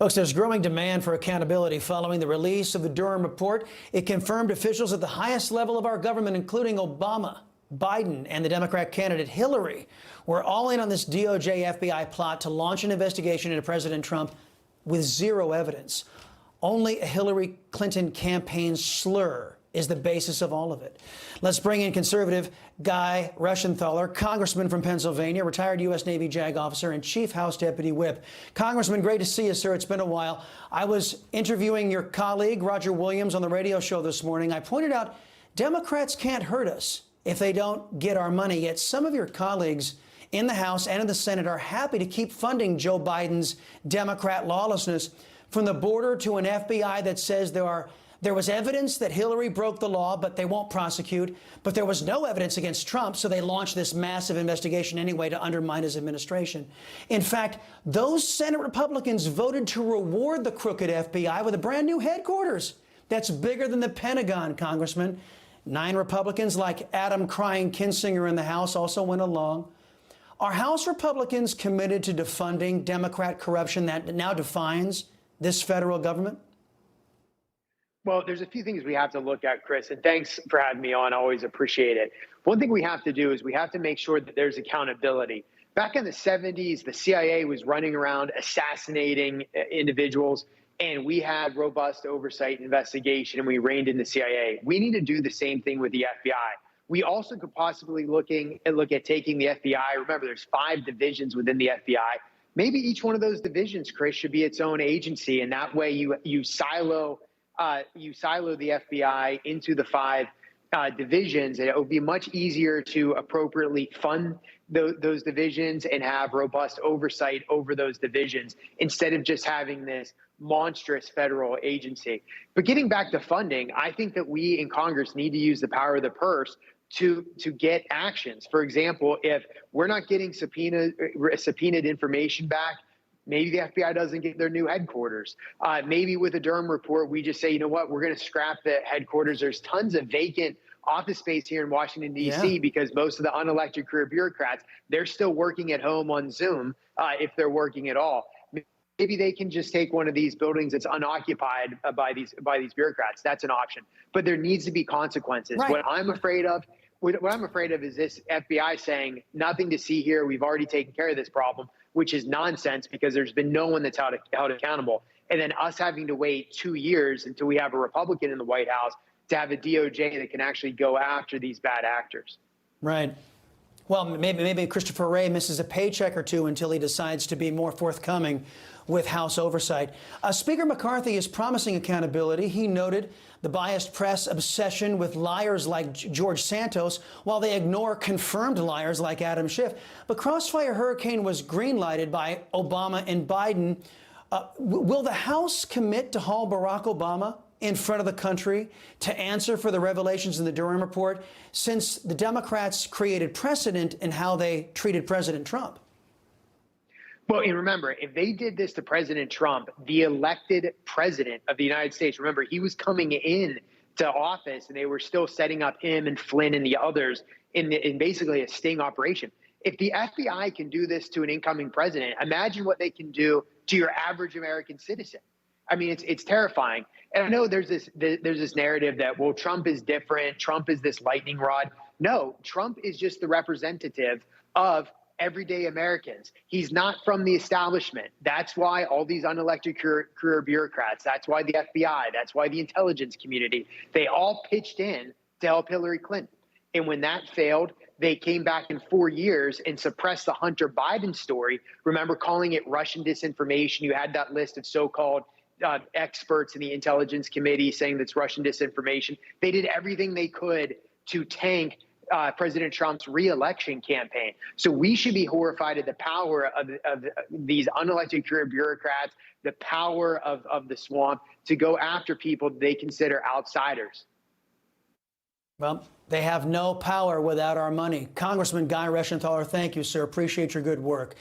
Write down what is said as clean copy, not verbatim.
Folks, there's growing demand for accountability following the release of the Durham report. It confirmed officials at the highest level of our government, including Obama, Biden, and the Democrat candidate Hillary, were all in on this DOJ FBI plot to launch an investigation into President Trump with zero evidence. Only a Hillary Clinton campaign slur is the basis of all of it. Let's bring in conservative Guy Reschenthaler, congressman from Pennsylvania, retired U.S. Navy JAG officer and chief House deputy whip. Congressman, great to see you, sir. It's been a while. I was interviewing your colleague, Roger Williams, on the radio show this morning. I pointed out Democrats can't hurt us if they don't get our money. Yet some of your colleagues in the House and in the Senate are happy to keep funding Joe Biden's Democrat lawlessness, from the border to an FBI that says there was evidence that Hillary broke the law, but they won't prosecute. But there was no evidence against Trump, so they launched this massive investigation anyway to undermine his administration. In fact, those Senate Republicans voted to reward the crooked FBI with a brand new headquarters that's bigger than the Pentagon, Congressman. 9 Republicans, like Adam Crying Kinzinger in the House, also went along. Are House Republicans committed to defunding Democrat corruption that now defines this federal government? Well, there's a few things we have to look at, Chris, and thanks for having me on. I always appreciate it. One thing we have to do is we have to make sure that there's accountability. Back in the 70s, the CIA was running around assassinating individuals, and we had robust oversight and investigation, and we reined in the CIA. We need to do the same thing with the FBI. We also could possibly look at taking the FBI. Remember, there's 5 divisions within the FBI. Maybe each one of those divisions, Chris, should be its own agency, and that way you silo the FBI into the 5 divisions, and it would be much easier to appropriately fund those divisions and have robust oversight over those divisions instead of just having this monstrous federal agency. But getting back to funding, I think that we in Congress need to use the power of the purse to get actions. For example, if we're not getting subpoenaed information back, maybe the FBI doesn't get their new headquarters. Maybe with the Durham report, we just say, you know what, we're going to scrap the headquarters. There's tons of vacant office space here in Washington, D.C., because most of the unelected career bureaucrats, they're still working at home on Zoom, if they're working at all. Maybe they can just take one of these buildings that's unoccupied by these bureaucrats. That's an option. But there needs to be consequences. Right. What I'm afraid of is this FBI saying, nothing to see here. We've already taken care of this problem, which is nonsense because there's been no one that's held accountable. And then us having to wait 2 years until we have a Republican in the White House to have a DOJ that can actually go after these bad actors. Right. Well, maybe Christopher Wray misses a paycheck or two until he decides to be more forthcoming with House oversight. Speaker McCarthy is promising accountability. He noted the biased press obsession with liars like George Santos, while they ignore confirmed liars like Adam Schiff. But Crossfire Hurricane was green-lighted by Obama and Biden. Will the House commit to haul Barack Obama in front of the country to answer for the revelations in the Durham report, since the Democrats created precedent in how they treated President Trump? Well, and remember, if they did this to President Trump, the elected president of the United States, remember, he was coming in to office and they were still setting up him and Flynn and the others in basically a sting operation. If the FBI can do this to an incoming president, imagine what they can do to your average American citizen. I mean, it's terrifying. And I know there's this narrative that, well, Trump is different. Trump is this lightning rod. No, Trump is just the representative of everyday Americans. He's not from the establishment. That's why all these unelected career bureaucrats, that's why the FBI, that's why the intelligence community, they all pitched in to help Hillary Clinton. And when that failed, they came back in 4 years and suppressed the Hunter Biden story. Remember, calling it Russian disinformation. You had that list of so-called experts in the intelligence committee saying that's Russian disinformation. They did everything they could to tank President Trump's re-election campaign. So we should be horrified at the power of these unelected career bureaucrats, the power of the swamp to go after people they consider outsiders. Well, they have no power without our money. Congressman Guy Reschenthaler, thank you, sir. Appreciate your good work.